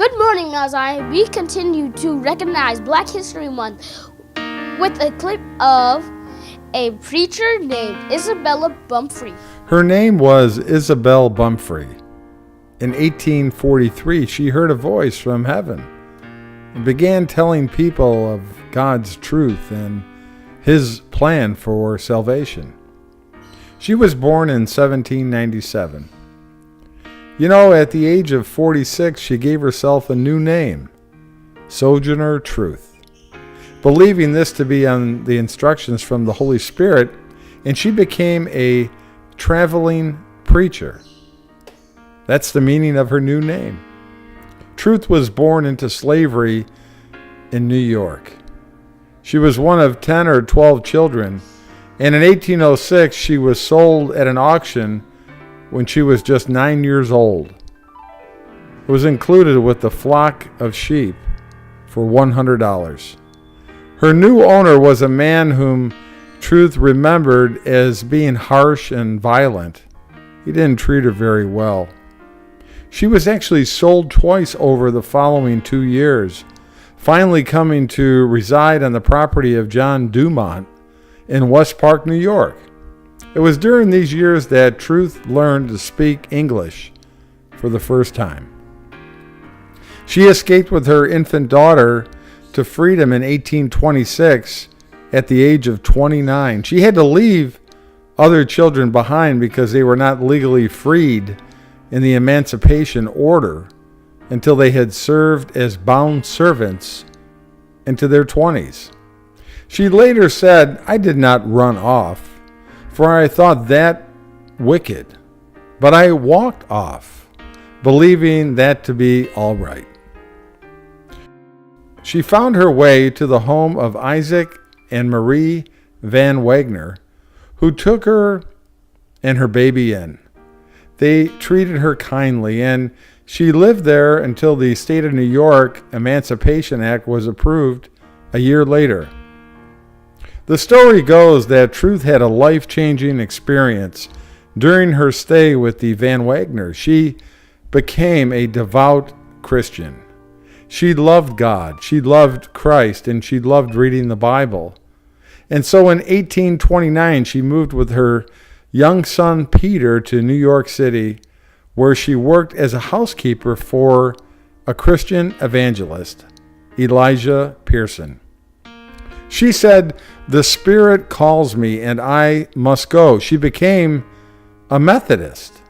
Good morning, Nazai. We continue to recognize Black History Month with a clip of a preacher named Isabella Bumfree. Her name was Isabel Bumfree. In 1843, she heard a voice from heaven and began telling people of God's truth and His plan for salvation. She was born in 1797. At the age of 46, she gave herself a new name, Sojourner Truth, believing this to be on the instructions from the Holy Spirit, and she became a traveling preacher. That's the meaning of her new name. Truth was born into slavery in New York. She was one of 10 or 12 children, and in 1806 she was sold at an auction when she was just 9 years old. It was included with a flock of sheep for $100. Her new owner was a man whom Truth remembered as being harsh and violent. He didn't treat her very well. She was actually sold twice over the following 2 years, finally coming to reside on the property of John Dumont in West Park, New York. It was during these years that Truth learned to speak English for the first time. She escaped with her infant daughter to freedom in 1826 at the age of 29. She had to leave other children behind because they were not legally freed in the Emancipation Order until they had served as bound servants into their 20s. She later said, "I did not run off, for I thought that wicked, but I walked off, believing that to be all right." She found her way to the home of Isaac and Marie Van Wagner, who took her and her baby in. They treated her kindly, and she lived there until the State of New York Emancipation Act was approved a year later. The story goes that Truth had a life-changing experience during her stay with the Van Wagners. She became a devout Christian. She loved God, she loved Christ, and she loved reading the Bible. And so in 1829, she moved with her young son Peter to New York City, where she worked as a housekeeper for a Christian evangelist, Elijah Pearson. She said, "The Spirit calls me and I must go." She became a Methodist,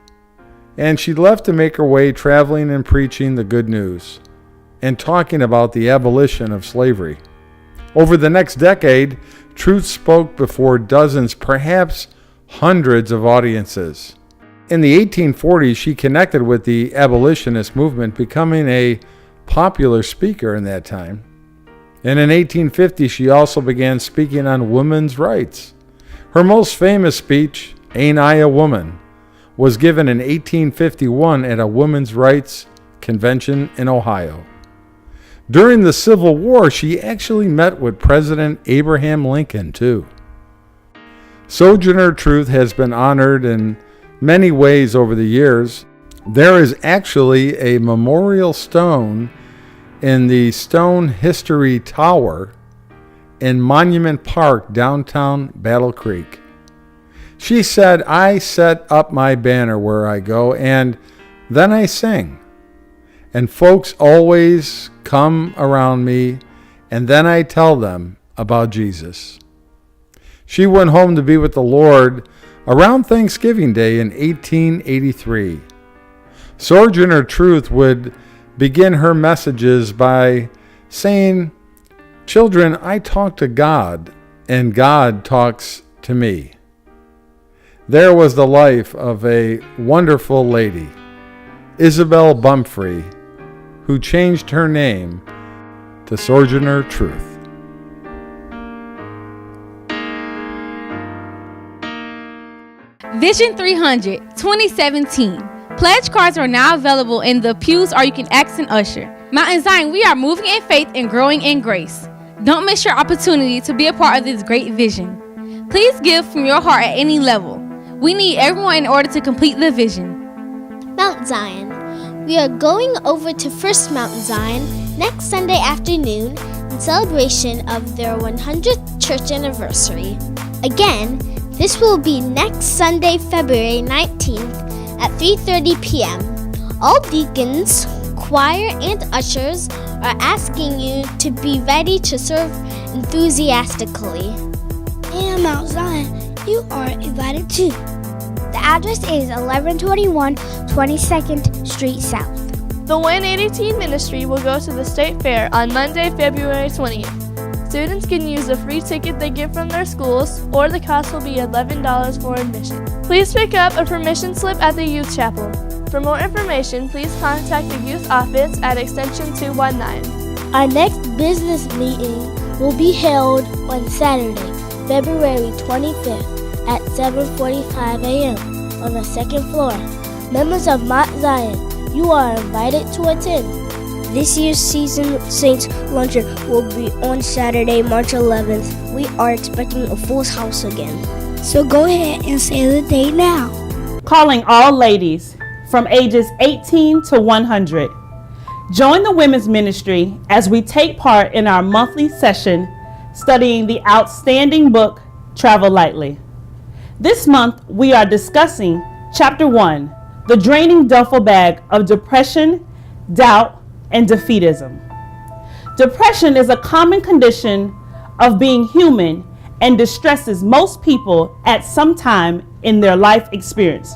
and she left to make her way traveling and preaching the good news and talking about the abolition of slavery. Over the next decade, Truth spoke before dozens, perhaps hundreds of audiences. In the 1840s, she connected with the abolitionist movement, becoming a popular speaker in that time. And in 1850, she also began speaking on women's rights. Her most famous speech, "Ain't I a Woman?" was given in 1851 at a women's rights convention in Ohio. During the Civil War, she actually met with President Abraham Lincoln, too. Sojourner Truth has been honored in many ways over the years. There is actually a memorial stone in the Stone History Tower in Monument Park, downtown Battle Creek. She said, "I set up my banner where I go, and then I sing. And folks always come around me, and then I tell them about Jesus." She went home to be with the Lord around Thanksgiving Day in 1883. Sojourner Truth would begin her messages by saying, "Children, I talk to God, and God talks to me." There was the life of a wonderful lady, Isabel Bumfree, who changed her name to Sojourner Truth. Vision 300 2017. Pledge cards are now available in the pews, or you can ask an usher. Mountain Zion, we are moving in faith and growing in grace. Don't miss your opportunity to be a part of this great vision. Please give from your heart at any level. We need everyone in order to complete the vision. Mount Zion, We are going over to First Mountain Zion next Sunday afternoon in celebration of their 100th church anniversary. Again, this will be next Sunday, February 19th at 3:30 p.m. All deacons, choir, and ushers are asking you to be ready to serve enthusiastically. And Mount Zion, you are invited too. The address is 1121 22nd Street South. The 180 Teen Ministry will go to the State Fair on Monday, February 20th. Students can use a free ticket they get from their schools, or the cost will be $11 for admission. Please pick up a permission slip at the Youth Chapel. For more information, please contact the Youth Office at extension 219. Our next business meeting will be held on Saturday, February 25th at 7:45 a.m. on the second floor. Members of Mount Zion, you are invited to attend. This year's Season Saints Luncheon will be on Saturday, March 11th. We are expecting a full house again. So go ahead and say the date now. Calling all ladies from ages 18 to 100. Join the women's ministry as we take part in our monthly session studying the outstanding book, Travel Lightly. This month, we are discussing Chapter 1, The Draining Duffel Bag of Depression, Doubt, and Defeatism. Depression is a common condition of being human and distresses most people at some time in their life experience.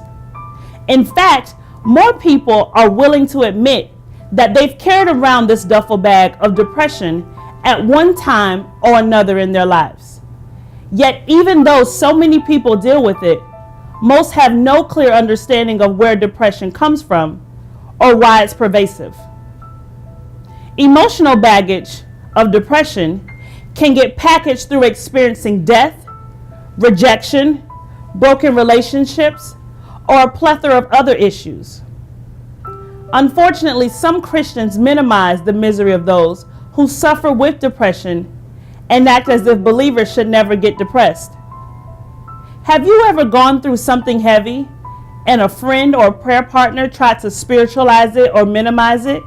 In fact, more people are willing to admit that they've carried around this duffel bag of depression at one time or another in their lives. Yet, even though so many people deal with it, most have no clear understanding of where depression comes from or why it's pervasive. Emotional baggage of depression can get packaged through experiencing death, rejection, broken relationships, or a plethora of other issues. Unfortunately, some Christians minimize the misery of those who suffer with depression and act as if believers should never get depressed. Have you ever gone through something heavy and a friend or a prayer partner tried to spiritualize it or minimize it?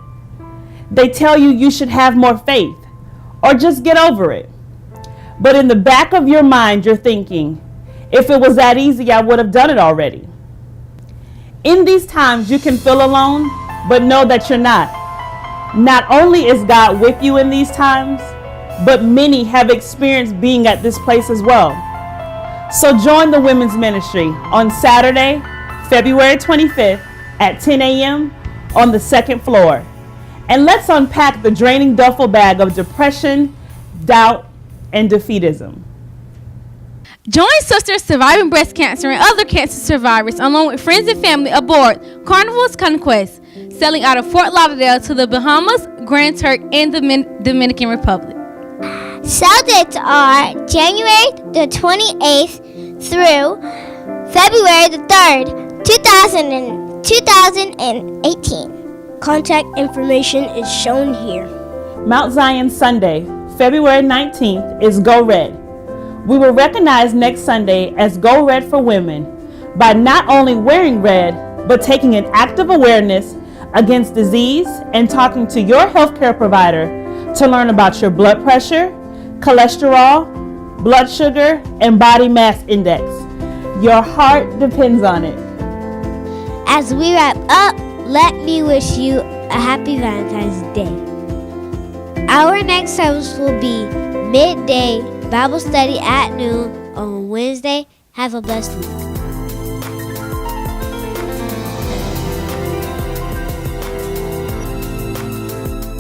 They tell you you should have more faith or just get over it. But in the back of your mind, you're thinking, if it was that easy, I would have done it already. In these times, you can feel alone, but know that you're not. Not only is God with you in these times, but many have experienced being at this place as well. So join the women's ministry on Saturday, February 25th at 10 a.m. on the second floor. And let's unpack the draining duffel bag of depression, doubt, and defeatism. Join sisters surviving breast cancer and other cancer survivors along with friends and family aboard Carnival's Conquest, sailing out of Fort Lauderdale to the Bahamas, Grand Turk, and the Dominican Republic. Sail dates are January the 28th through February the 3rd, 2018. Contact information is shown here. Mount Zion Sunday, February 19th is Go Red. We will recognize next Sunday as Go Red for Women by not only wearing red, but taking an active awareness against disease and talking to your healthcare provider to learn about your blood pressure, cholesterol, blood sugar, and body mass index. Your heart depends on it. As we wrap up, let me wish you a happy Valentine's Day. Our next service will be midday Bible study at noon on Wednesday. Have a blessed week.